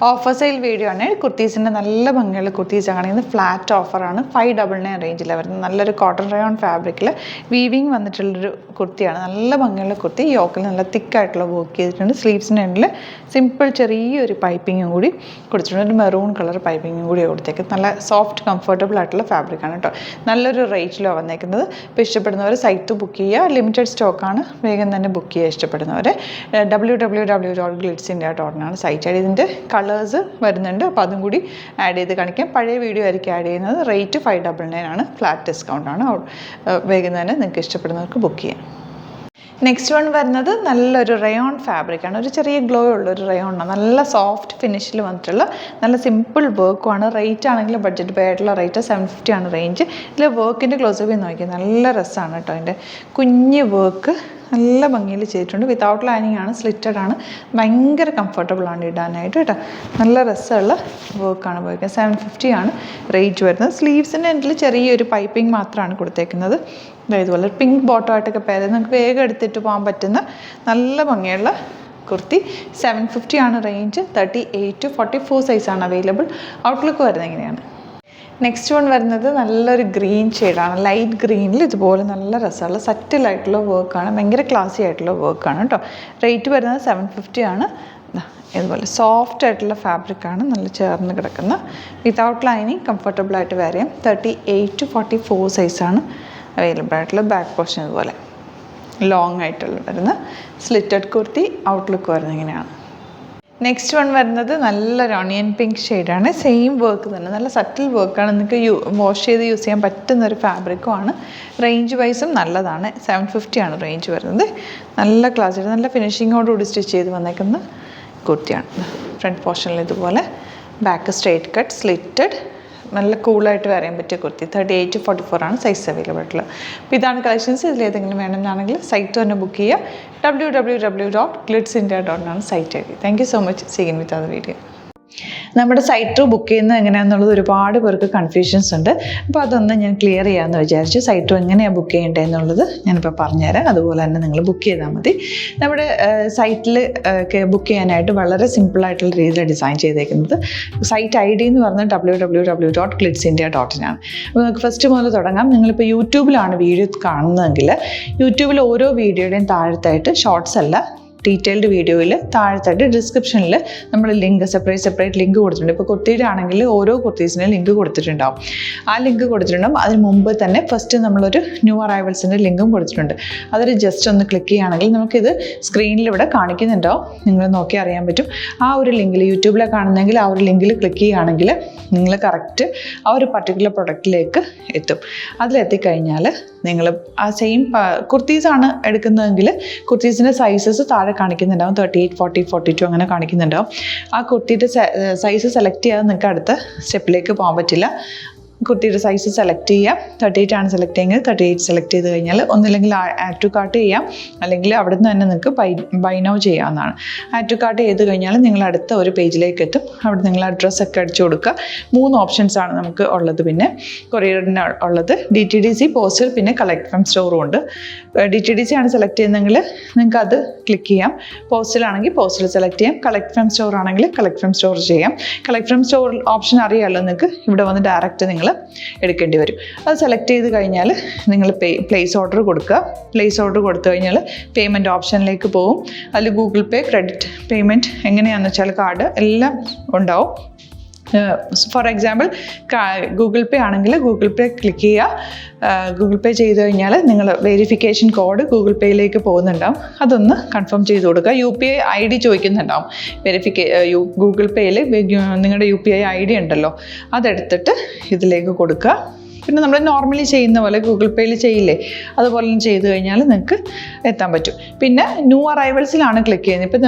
Offer sale video ആണ്. കുർത്തീസിൻ്റെ നല്ല ഭംഗിയുള്ള കുർത്തീസ് കാണിക്കുന്നത് ഫ്ലാറ്റ് ഓഫറാണ്. 599 റേഞ്ചിലാണ് വരുന്നത്. നല്ലൊരു കോട്ടൺ റയോൺ ഫാബ്രിക്കിൽ വീവിങ് വന്നിട്ടുള്ളൊരു കുർത്തിയാണ്. നല്ല ഭംഗിയുള്ള കുർത്തി. യോക്കിൽ നല്ല തിക്കായിട്ടുള്ള വർക്ക് ചെയ്തിട്ടുണ്ട്. സ്ലീവ്സിൻ്റെ എൻഡിൽ സിമ്പിൾ ചെറിയൊരു പൈപ്പിങ്ങും കൂടി കൊടുത്തിട്ടുണ്ട്. ഒരു മെറൂൺ കളർ പൈപ്പിങ്ങും കൂടി കൊടുത്തേക്ക്. നല്ല സോഫ്റ്റ് കംഫർട്ടബിൾ ആയിട്ടുള്ള ഫാബ്രിക്കാണ് കേട്ടോ. നല്ലൊരു റേറ്റിലാണ് വന്നേക്കുന്നത്. ഇപ്പോൾ ഇഷ്ടപ്പെടുന്നവർ സൈറ്റ് ബുക്ക് ചെയ്യുക. ലിമിറ്റഡ് സ്റ്റോക്കാണ്. വേഗം തന്നെ ബുക്ക് ചെയ്യുക ഇഷ്ടപ്പെടുന്നവർ. www.glitzindia.com site add. ഇതിൻ്റെ കളേഴ്സ് വരുന്നുണ്ട്, അപ്പോൾ അതും കൂടി ആഡ് ചെയ്ത് കാണിക്കാം. പഴയ വീഡിയോ ആയിരിക്കും ആഡ് ചെയ്യുന്നത്. റേറ്റ് 599 ആണ്. ഫ്ലാറ്റ് ഡിസ്കൗണ്ടാണ്. വേഗം തന്നെ നിങ്ങൾക്ക് ഇഷ്ടപ്പെടുന്നവർക്ക് ബുക്ക് ചെയ്യാം. നെക്സ്റ്റ് വൺ വരുന്നത് നല്ലൊരു റയോൺ ഫാബ്രിക്കാണ്. ഒരു ചെറിയ ഗ്ലോ ഉള്ളൊരു റയോണാണ്. നല്ല സോഫ്റ്റ് ഫിനിഷിൽ വന്നിട്ടുള്ള നല്ല സിമ്പിൾ വർക്കുമാണ്. റേറ്റ് ആണെങ്കിൽ ബഡ്ജറ്റ് ബൈ ആയിട്ടുള്ള റേറ്റ് 750 ആണ് റേഞ്ച്. ഇതിൽ വർക്കിൻ്റെ ക്ലോസപ്പ് നോക്കി നല്ല രസമാണ് കേട്ടോ. അതിൻ്റെ കുഞ്ഞ് വർക്ക് നല്ല ഭംഗിയിൽ ചെയ്തിട്ടുണ്ട്. വിത്തൗട്ട് ലൈനിങ് ആണ്, സ്ലിറ്റഡ് ആണ്. ഭയങ്കര കംഫർട്ടബിൾ ആണ് ഇടാനായിട്ട് കേട്ടോ. നല്ല രസമുള്ള വർക്കാണ് പോയിരിക്കുന്നത്. 750 ആണ് റേറ്റ് വരുന്നത്. സ്ലീവ്സിൻ്റെ എൻഡിൽ ചെറിയൊരു പൈപ്പിംഗ് മാത്രമാണ് കൊടുത്തേക്കുന്നത്. ഇതുപോലെ പിങ്ക് ബോട്ടമായിട്ടൊക്കെ പേര് നിങ്ങൾക്ക് വേഗം എടുത്തിട്ട് പോകാൻ പറ്റുന്ന നല്ല ഭംഗിയുള്ള കുർത്തി. 750 ആണ് റേഞ്ച്. 38 to 44 സൈസാണ് അവൈലബിൾ. ഔട്ട്ലുക്ക് വരുന്നത് എങ്ങനെയാണ്? നെക്സ്റ്റ് വൺ വരുന്നത് നല്ലൊരു ഗ്രീൻ ഷെയ്ഡാണ്. ലൈറ്റ് ഗ്രീനിൽ ഇതുപോലെ നല്ല രസമുള്ള സറ്റിലായിട്ടുള്ള വർക്കാണ്. ഭയങ്കര ക്ലാസി ആയിട്ടുള്ള വർക്കാണ് കേട്ടോ. റേറ്റ് വരുന്നത് 750 ആണ്. ഇതുപോലെ സോഫ്റ്റ് ആയിട്ടുള്ള ഫാബ്രിക്കാണ്. നല്ല ചേർന്ന് കിടക്കുന്ന വിത്തൗട്ട് ലൈനിങ് കംഫർട്ടബിളായിട്ട് വരെയും. 38 to 44 സൈസാണ് അവൈലബിൾ ആയിട്ടുള്ള. ബാക്ക് പോർഷൻ ഇതുപോലെ ലോങ് ആയിട്ടുള്ള വരുന്ന സ്ലിറ്റഡ് കുർത്തി. ഔട്ട്ലുക്ക് വരുന്നത് ഇങ്ങനെയാണ്. നെക്സ്റ്റ് വൺ വരുന്നത് നല്ലൊരു ഓണിയൻ പിങ്ക് ഷെയ്ഡാണ്. സെയിം വർക്ക് തന്നെ, നല്ല സറ്റിൽ വർക്കാണ്. നിങ്ങൾക്ക് വാഷ് ചെയ്ത് യൂസ് ചെയ്യാൻ പറ്റുന്നൊരു ഫാബ്രിക്കുമാണ്. റേഞ്ച് വൈസും നല്ലതാണ്. 750 ആണ് റേഞ്ച് വരുന്നത്. നല്ല ക്ലാസ്, നല്ല ഫിനിഷിങ്ങോടുകൂടി സ്റ്റിച്ച് ചെയ്ത് വന്നേക്കുന്ന കുർത്തിയാണ്. ഫ്രണ്ട് പോർഷനിൽ ഇതുപോലെ, ബാക്ക് സ്ട്രെയിറ്റ് കട്ട് സ്ലിറ്റഡ്, നല്ല കൂളായിട്ട് വരാൻ പറ്റിയ കുർത്തി. 38 to 44 ആണ് സൈസ് അവൈലബിൾ ആയിട്ടുള്ളത്. അപ്പോൾ ഇതാണ് കളക്ഷൻസ്. ഇതിലേതെങ്കിലും വേണമെന്നാണെങ്കിൽ സൈറ്റ് തന്നെ ബുക്ക് ചെയ്യുക. www.glitzindia.com site I D. Thank you so much. Seen with അത് വീഡിയോ. നമ്മുടെ സൈറ്റ് ത്രൂ ബുക്ക് ചെയ്യുന്നത് എങ്ങനെയാണെന്നുള്ളത് ഒരുപാട് പേർക്ക് കൺഫ്യൂഷൻസ് ഉണ്ട്. അപ്പോൾ അതൊന്ന് ഞാൻ ക്ലിയർ ചെയ്യാമെന്ന് വിചാരിച്ചു. സൈറ്റ് ത്രൂ എങ്ങനെയാണ് ബുക്ക് ചെയ്യേണ്ടത് എന്നുള്ളത് ഞാനിപ്പോൾ പറഞ്ഞുതരാം. അതുപോലെ തന്നെ നിങ്ങൾ ബുക്ക് ചെയ്താൽ മതി. നമ്മുടെ സൈറ്റിൽ ബുക്ക് ചെയ്യാനായിട്ട് വളരെ സിമ്പിളായിട്ടുള്ള രീതിയിൽ ഡിസൈൻ ചെയ്തേക്കുന്നത്. സൈറ്റ് ഐ ഡി എന്ന് പറഞ്ഞാൽ www.glitzindia.in ആണ്. അപ്പോൾ നമുക്ക് ഫസ്റ്റ് മുതൽ തുടങ്ങാം. നിങ്ങളിപ്പോൾ യൂട്യൂബിലാണ് വീഡിയോ കാണുന്നതെങ്കിൽ യൂട്യൂബിൽ ഓരോ വീഡിയോയുടെയും താഴത്തായിട്ട് ഷോർട്സ് അല്ല, ഡീറ്റെയിൽഡ് വീഡിയോയിൽ താഴത്തായിട്ട് ഡിസ്ക്രിപ്ഷനിൽ നമ്മൾ ലിങ്ക് സെപ്പറേറ്റ് ലിങ്ക് കൊടുത്തിട്ടുണ്ട്. ഇപ്പോൾ കുർത്തിയുടെ ആണെങ്കിൽ ഓരോ കുർത്തീസിനും ലിങ്ക് കൊടുത്തിട്ടുണ്ടാവും. ആ ലിങ്ക് കൊടുത്തിട്ടുണ്ടാവും. അതിന് മുമ്പ് തന്നെ ഫസ്റ്റ് നമ്മളൊരു ന്യൂ അറൈവൽസിൻ്റെ ലിങ്കും കൊടുത്തിട്ടുണ്ട്. അതിൽ ജസ്റ്റ് ഒന്ന് ക്ലിക്ക് ചെയ്യുകയാണെങ്കിൽ നമുക്കിത് സ്ക്രീനിൽ ഇവിടെ കാണിക്കുന്നുണ്ടാവും. നിങ്ങൾ നോക്കി അറിയാൻ പറ്റും. ആ ഒരു ലിങ്കിൽ, യൂട്യൂബിലെ കാണുന്നെങ്കിൽ ആ ഒരു ലിങ്കിൽ ക്ലിക്ക് ചെയ്യുകയാണെങ്കിൽ നിങ്ങൾ കറക്റ്റ് ആ ഒരു പർട്ടിക്കുലർ പ്രൊഡക്റ്റിലേക്ക് എത്തും. അതിലെത്തിക്കഴിഞ്ഞാൽ നിങ്ങൾ ആ സെയിം കുർത്തീസാണ് എടുക്കുന്നതെങ്കിൽ കുർത്തീസിൻ്റെ സൈസസ് താഴെ കാണിക്കുന്നുണ്ടാവും. 38, 40, 42 അങ്ങനെ കാണിക്കുന്നുണ്ടാവും. ആ കുർത്തിയുടെ സൈസ് സെലക്ട് ചെയ്യാതെ നിങ്ങൾക്ക് അടുത്ത സ്റ്റെപ്പിലേക്ക് പോകാൻ പറ്റില്ല. കുർത്തിയുടെ സൈസ് സെലക്ട് ചെയ്യാം. 38 ആണ് സെലക്ട് ചെയ്യുന്നത്. 38 സെലക്ട് ചെയ്ത് കഴിഞ്ഞാൽ ഒന്നില്ലെങ്കിൽ ആഡ് ടു കാർട്ട് ചെയ്യാം, അല്ലെങ്കിൽ അവിടെ നിന്ന് തന്നെ നിങ്ങൾക്ക് ബൈ നൗ ചെയ്യാവുന്നതാണ്. ആഡ് ടു കാർട്ട് ചെയ്ത് കഴിഞ്ഞാൽ നിങ്ങൾ അടുത്ത ഒരു പേജിലേക്ക് എത്തും. അവിടെ നിങ്ങൾ അഡ്രസ്സൊക്കെ അടിച്ചു കൊടുക്കുക. 3 ഓപ്ഷൻസാണ് നമുക്ക് ഉള്ളത്. പിന്നെ കൊറിയറിന് ഉള്ളത് DTDC, പോസ്റ്റൽ, പിന്നെ കളക്ട് ഫ്രം സ്റ്റോറും ഉണ്ട്. DTDC ആണ് സെലക്ട് ചെയ്യുന്നതെങ്കിൽ നിങ്ങൾക്ക് അത് ക്ലിക്ക് ചെയ്യാം. പോസ്റ്റലാണെങ്കിൽ പോസ്റ്റൽ സെലക്ട് ചെയ്യാം. കളക്ട് ഫ്രം സ്റ്റോർ ആണെങ്കിൽ കളക്ട് ഫ്രം സ്റ്റോർ ചെയ്യാം. കളക്ട് ഫ്രം സ്റ്റോർ ഓപ്ഷൻ അറിയാമല്ലോ നിങ്ങൾക്ക്. ഇവിടെ വന്ന് ഡയറക്റ്റ് നിങ്ങൾ എടുക്കേണ്ടി വരും. അത് സെലക്ട് ചെയ്ത് കഴിഞ്ഞാൽ നിങ്ങൾ പ്ലേസ് ഓർഡർ കൊടുക്കുക. പ്ലേസ് ഓർഡർ കൊടുത്തു കഴിഞ്ഞാൽ പേയ്മെൻറ്റ് ഓപ്ഷനിലേക്ക് പോകും. അതിൽ ഗൂഗിൾ പേ, ക്രെഡിറ്റ് പേയ്മെൻറ്റ് എങ്ങനെയാണെന്ന് വെച്ചാൽ കാർഡ് എല്ലാം ഉണ്ടാവും. ഫോർ എക്സാമ്പിൾ ഗൂഗിൾ പേ ആണെങ്കിൽ ഗൂഗിൾ പേ ക്ലിക്ക് ചെയ്യുക. ഗൂഗിൾ പേ ചെയ്ത് കഴിഞ്ഞാൽ നിങ്ങൾ വെരിഫിക്കേഷൻ കോഡ് ഗൂഗിൾ പേയിലേക്ക് പോകുന്നുണ്ടാവും. അതൊന്ന് കൺഫേം ചെയ്ത് കൊടുക്കുക. UPI ID ചോദിക്കുന്നുണ്ടാവും. ഗൂഗിൾ പേയിൽ നിങ്ങളുടെ UPI ID ഉണ്ടല്ലോ, അതെടുത്തിട്ട് ഇതിലേക്ക് കൊടുക്കുക. പിന്നെ നമ്മൾ നോർമലി ചെയ്യുന്ന പോലെ ഗൂഗിൾ പേയിൽ ചെയ്യില്ലേ, അതുപോലെ ചെയ്ത് കഴിഞ്ഞാൽ നിങ്ങൾക്ക് എത്താൻ പറ്റും. പിന്നെ ന്യൂ അറൈവൽസിലാണ് ക്ലിക്ക് ചെയ്യുന്നത്. ഇപ്പോൾ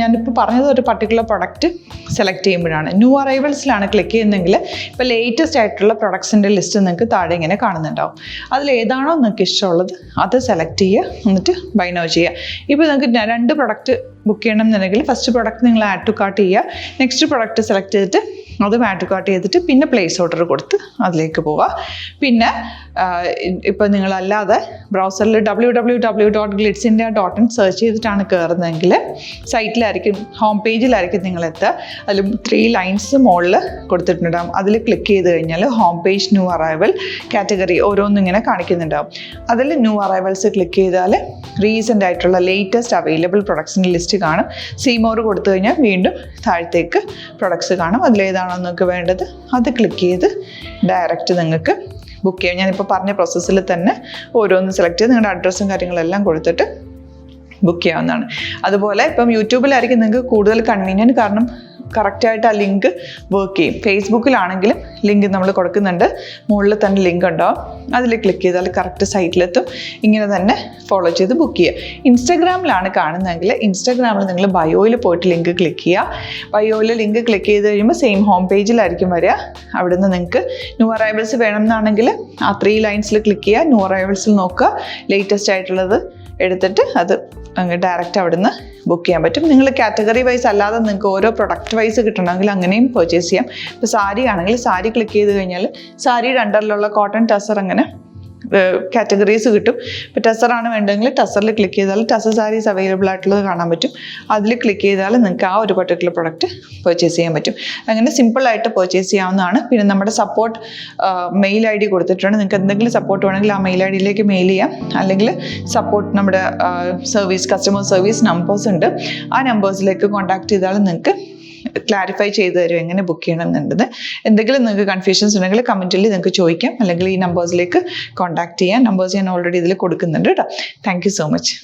ഞാനിപ്പോൾ പറഞ്ഞത് ഒരു പർട്ടിക്കുലർ പ്രൊഡക്റ്റ് സെലക്ട് ചെയ്യുമ്പോഴാണ്. ന്യൂ അറൈവൽസിലാണ് ക്ലിക്ക് ചെയ്യുന്നതെങ്കിൽ ഇപ്പോൾ ലേറ്റസ്റ്റ് ആയിട്ടുള്ള പ്രൊഡക്ട്സിൻ്റെ ലിസ്റ്റ് നിങ്ങൾക്ക് താഴെ ഇങ്ങനെ കാണുന്നുണ്ടാവും. അതിലേതാണോ നിങ്ങൾക്ക് ഇഷ്ടമുള്ളത് അത് സെലക്ട് ചെയ്യുക, എന്നിട്ട് ബൈ നൗ ചെയ്യുക. ഇപ്പോൾ നിങ്ങൾക്ക് 2 പ്രൊഡക്റ്റ് ബുക്ക് ചെയ്യണം എന്നുണ്ടെങ്കിൽ ഫസ്റ്റ് പ്രൊഡക്റ്റ് നിങ്ങൾ ആഡ് ടു കാർട്ട് ചെയ്യുക. നെക്സ്റ്റ് പ്രൊഡക്റ്റ് സെലക്ട് ചെയ്തിട്ട് അതും ആഡ് ടു കാർട്ട് ചെയ്തിട്ട് പിന്നെ പ്ലേസ് ഓർഡർ കൊടുത്ത് അതിലേക്ക് പോവുക. പിന്നെ ഇപ്പോൾ നിങ്ങളല്ലാതെ ബ്രൗസറിൽ www.glitzindia.in സെർച്ച് ചെയ്തിട്ടാണ് കയറുന്നതെങ്കിൽ സൈറ്റിലായിരിക്കും, ഹോം പേജിലായിരിക്കും നിങ്ങളെത്തുക. അതിൽ 3 ലൈൻസ് മുകളിൽ കൊടുത്തിട്ടുണ്ടാകും. അതിൽ ക്ലിക്ക് ചെയ്ത് കഴിഞ്ഞാൽ home page, new arrival, category ഓരോന്നും ഇങ്ങനെ കാണിക്കുന്നുണ്ടാകും. അതിൽ ന്യൂ അറൈവൽസ് ക്ലിക്ക് ചെയ്താൽ റീസെൻ്റ് ആയിട്ടുള്ള ലേറ്റസ്റ്റ് അവൈലബിൾ പ്രൊഡക്ട്സിൻ്റെ ലിസ്റ്റ് കാണും. സീമോർ കൊടുത്തു കഴിഞ്ഞാൽ വീണ്ടും താഴത്തേക്ക് പ്രൊഡക്ട്സ് കാണും. അതിലേതാണോ നിങ്ങൾക്ക് വേണ്ടത് അത് ക്ലിക്ക് ചെയ്ത് ഡയറക്റ്റ് നിങ്ങൾക്ക് ബുക്ക് ചെയ്യാം. ഞാനിപ്പോൾ പറഞ്ഞ പ്രോസസ്സിൽ തന്നെ ഓരോന്ന് സെലക്ട് ചെയ്ത് നിങ്ങളുടെ അഡ്രസ്സും കാര്യങ്ങളെല്ലാം കൊടുത്തിട്ട് ബുക്ക് ചെയ്യാവുന്നതാണ്. അതുപോലെ ഇപ്പം യൂട്യൂബിലായിരിക്കും നിങ്ങൾക്ക് കൂടുതൽ കൺവീനിയൻറ്റ്, കാരണം കറക്റ്റായിട്ട് ആ ലിങ്ക് വർക്ക് ചെയ്യും. ഫേസ്ബുക്കിലാണെങ്കിലും ലിങ്ക് നമ്മൾ കൊടുക്കുന്നുണ്ട്, മുകളിൽ തന്നെ ലിങ്ക് ഉണ്ടാവും. അതിൽ ക്ലിക്ക് ചെയ്താൽ കറക്റ്റ് സൈറ്റിലെത്തും. ഇങ്ങനെ തന്നെ ഫോളോ ചെയ്ത് ബുക്ക് ചെയ്യുക. ഇൻസ്റ്റാഗ്രാമിലാണ് കാണുന്നതെങ്കിൽ ഇൻസ്റ്റാഗ്രാമിൽ നിങ്ങൾ ബയോയിൽ പോയിട്ട് ലിങ്ക് ക്ലിക്ക് ചെയ്യുക. ബയോയിൽ ലിങ്ക് ക്ലിക്ക് ചെയ്ത് കഴിയുമ്പോൾ സെയിം ഹോം പേജിലായിരിക്കും വരിക. അവിടുന്ന് നിങ്ങൾക്ക് ന്യൂ അറൈവൽസ് വേണമെന്നാണെങ്കിൽ ആ 3 ലൈൻസിൽ ക്ലിക്ക് ചെയ്യുക. ന്യൂ അറൈവൽസിൽ നോക്കുക, ലേറ്റസ്റ്റ് ആയിട്ടുള്ളത് എടുത്തിട്ട് അത് അങ്ങ് ഡയറക്റ്റ് അവിടുന്ന് ബുക്ക് ചെയ്യാൻ പറ്റും. നിങ്ങൾ കാറ്റഗറി വൈസ് അല്ലാതെ നിങ്ങൾക്ക് ഓരോ പ്രൊഡക്റ്റ് വൈസ് കിട്ടണമെങ്കിൽ അങ്ങനെയും പർച്ചേസ് ചെയ്യാം. ഇപ്പോൾ സാരി ആണെങ്കിൽ സാരി ക്ലിക്ക് ചെയ്ത് കഴിഞ്ഞാൽ സാരിയുടെ അണ്ടറിലുള്ള കോട്ടൺ ടസർ അങ്ങനെ കാറ്റഗറീസ് കിട്ടും. ഇപ്പോൾ ടസറാണ് വേണ്ടതെങ്കിൽ ടസറിൽ ക്ലിക്ക് ചെയ്താൽ ടസർ സാരീസ് അവൈലബിൾ ആയിട്ടുള്ളത് കാണാൻ പറ്റും. അതിൽ ക്ലിക്ക് ചെയ്താൽ നിങ്ങൾക്ക് ആ ഒരു പർട്ടിക്കുലർ പ്രൊഡക്റ്റ് പർച്ചേസ് ചെയ്യാൻ പറ്റും. അങ്ങനെ സിമ്പിളായിട്ട് പർച്ചേസ് ചെയ്യാവുന്നതാണ്. പിന്നെ നമ്മുടെ സപ്പോർട്ട് മെയിൽ ID കൊടുത്തിട്ടുണ്ട്. നിങ്ങൾക്ക് എന്തെങ്കിലും സപ്പോർട്ട് വേണമെങ്കിൽ ആ മെയിൽ IDയിലേക്ക് മെയിൽ ചെയ്യാം. അല്ലെങ്കിൽ സപ്പോർട്ട് നമ്മുടെ കസ്റ്റമർ സർവീസ് നമ്പേഴ്സ് ഉണ്ട്. ആ നമ്പേഴ്സിലേക്ക് കോൺടാക്ട് ചെയ്താൽ നിങ്ങൾക്ക് ക്ലാരിഫൈ ചെയ്ത് തരും എങ്ങനെ ബുക്ക് ചെയ്യണം എന്നുള്ളത്. എന്തെങ്കിലും നിങ്ങൾക്ക് കൺഫ്യൂഷൻസ് ഉണ്ടെങ്കിൽ കമൻറ്റിൽ നിങ്ങൾക്ക് ചോദിക്കാം, അല്ലെങ്കിൽ ഈ നമ്പേഴ്സിലേക്ക് കോൺടാക്ട് ചെയ്യാം. നമ്പേഴ്സ് ഞാൻ ഓൾറെഡി ഇതിൽ കൊടുക്കുന്നുണ്ട് കേട്ടോ. Thank you so much.